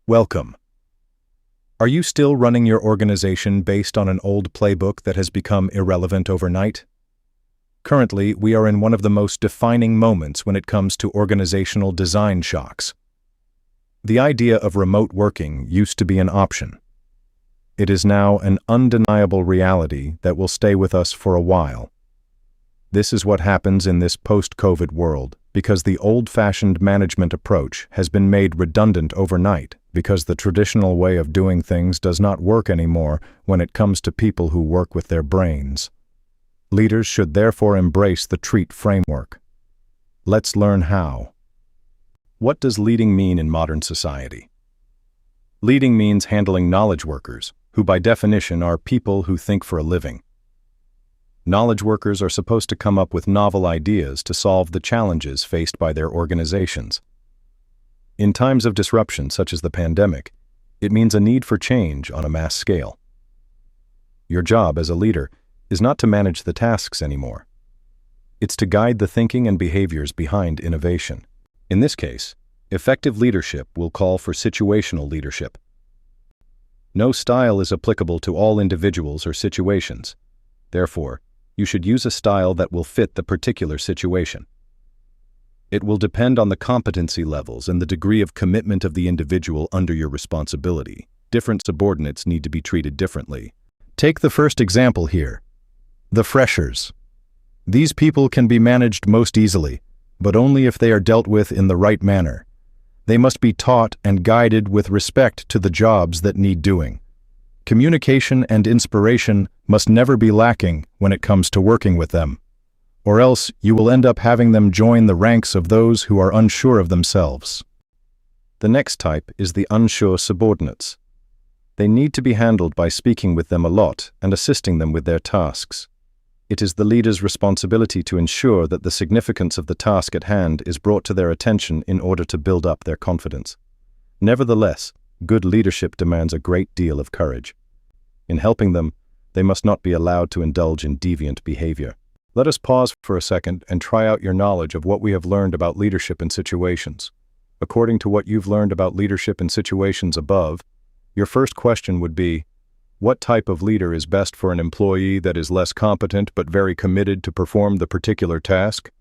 Welcome. Are you still running your organization based on an old playbook that has become irrelevant overnight? Currently, we are in one of the most defining moments when it comes to organizational design shocks. The idea of remote working used to be an option. It is now an undeniable reality that will stay with us for a while. This is what happens in this post-COVID world because the old-fashioned management approach has been made redundant overnight because the traditional way of doing things does not work anymore when it comes to people who work with their brains. Leaders should therefore embrace the TREAT framework. Let's learn how. What does leading mean in modern society? Leading means handling knowledge workers, who by definition are people who think for a living. Knowledge workers are supposed to come up with novel ideas to solve the challenges faced by their organizations. In times of disruption such as the pandemic, it means a need for change on a mass scale. Your job as a leader is not to manage the tasks anymore. It's to guide the thinking and behaviors behind innovation. In this case, effective leadership will call for situational leadership. No style is applicable to all individuals or situations. Therefore, you should use a style that will fit the particular situation. It will depend on the competency levels and the degree of commitment of the individual under your responsibility. Different subordinates need to be treated differently. Take the first example here. The freshers. These people can be managed most easily, but only if they are dealt with in the right manner. They must be taught and guided with respect to the jobs that need doing. Communication and inspiration must never be lacking when it comes to working with them, or else you will end up having them join the ranks of those who are unsure of themselves. The next type is the unsure subordinates. They need to be handled by speaking with them a lot and assisting them with their tasks. It is the leader's responsibility to ensure that the significance of the task at hand is brought to their attention in order to build up their confidence. Nevertheless, good leadership demands a great deal of courage. In helping them, they must not be allowed to indulge in deviant behavior. Let us pause for a second and try out your knowledge of what we have learned about leadership in situations. According to what you've learned about leadership in situations above, your first question would be, what type of leader is best for an employee that is less competent but very committed to perform the particular task?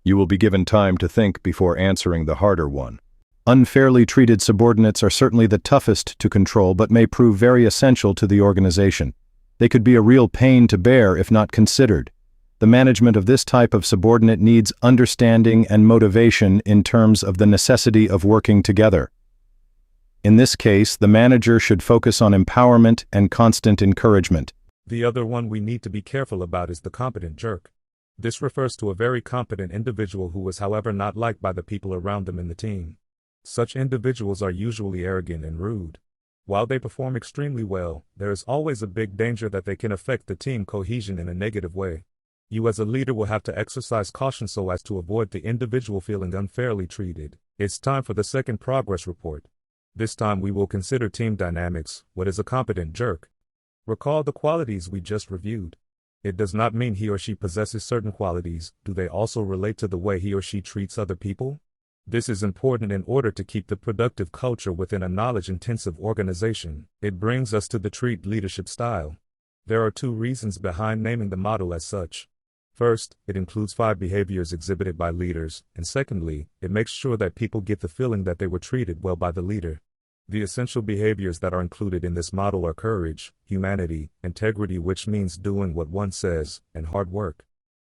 You will be given time to think before answering the harder one. Unfairly treated subordinates are certainly the toughest to control but may prove very essential to the organization. They could be a real pain to bear if not considered. The management of this type of subordinate needs understanding and motivation in terms of the necessity of working together. In this case, the manager should focus on empowerment and constant encouragement. The other one we need to be careful about is the competent jerk. This refers to a very competent individual who is, however, not liked by the people around them in the team. Such individuals are usually arrogant and rude. While they perform extremely well, there is always a big danger that they can affect the team cohesion in a negative way. You as a leader will have to exercise caution so as to avoid the individual feeling unfairly treated. It's time for the second progress report. This time we will consider team dynamics. What is a competent jerk? Recall the qualities we just reviewed. It does not mean he or she possesses certain qualities. Do they also relate to the way he or she treats other people? This is important in order to keep the productive culture within a knowledge-intensive organization. It brings us to the TREAT leadership style. There are two reasons behind naming the model as such. First, it includes 5 behaviors exhibited by leaders, and secondly, it makes sure that people get the feeling that they were treated well by the leader. The essential behaviors that are included in this model are courage, humanity, integrity, which means doing what one says, and hard work.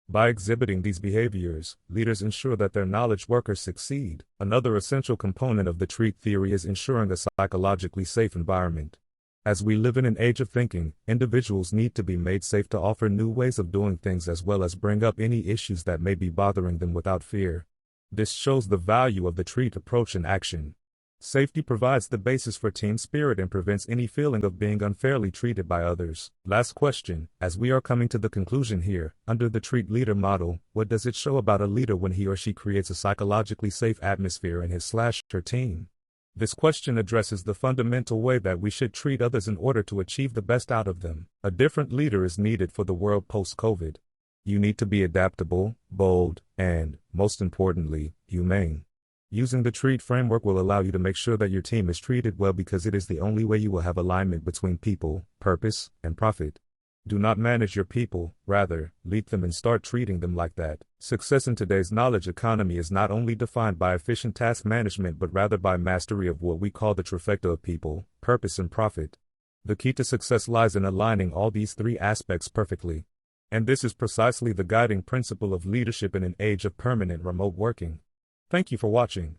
By exhibiting these behaviors, leaders ensure that their knowledge workers succeed. Another essential component of the TREAT theory is ensuring a psychologically safe environment. As we live in an age of thinking, individuals need to be made safe to offer new ways of doing things as well as bring up any issues that may be bothering them without fear. This shows the value of the TREAT approach in action. Safety provides the basis for team spirit and prevents any feeling of being unfairly treated by others. Last question, as we are coming to the conclusion here, under the TREAT leader model, what does it show about a leader when he or she creates a psychologically safe atmosphere in his/her team? This question addresses the fundamental way that we should treat others in order to achieve the best out of them. A different leader is needed for the world post-COVID. You need to be adaptable, bold, and, most importantly, humane. Using the TREAT framework will allow you to make sure that your team is treated well because it is the only way you will have alignment between people, purpose, and profit. Do not manage your people, rather, lead them and start treating them like that. Success in today's knowledge economy is not only defined by efficient task management but rather by mastery of what we call the trifecta of people, purpose, and profit. The key to success lies in aligning all these three aspects perfectly. And this is precisely the guiding principle of leadership in an age of permanent remote working. Thank you for watching.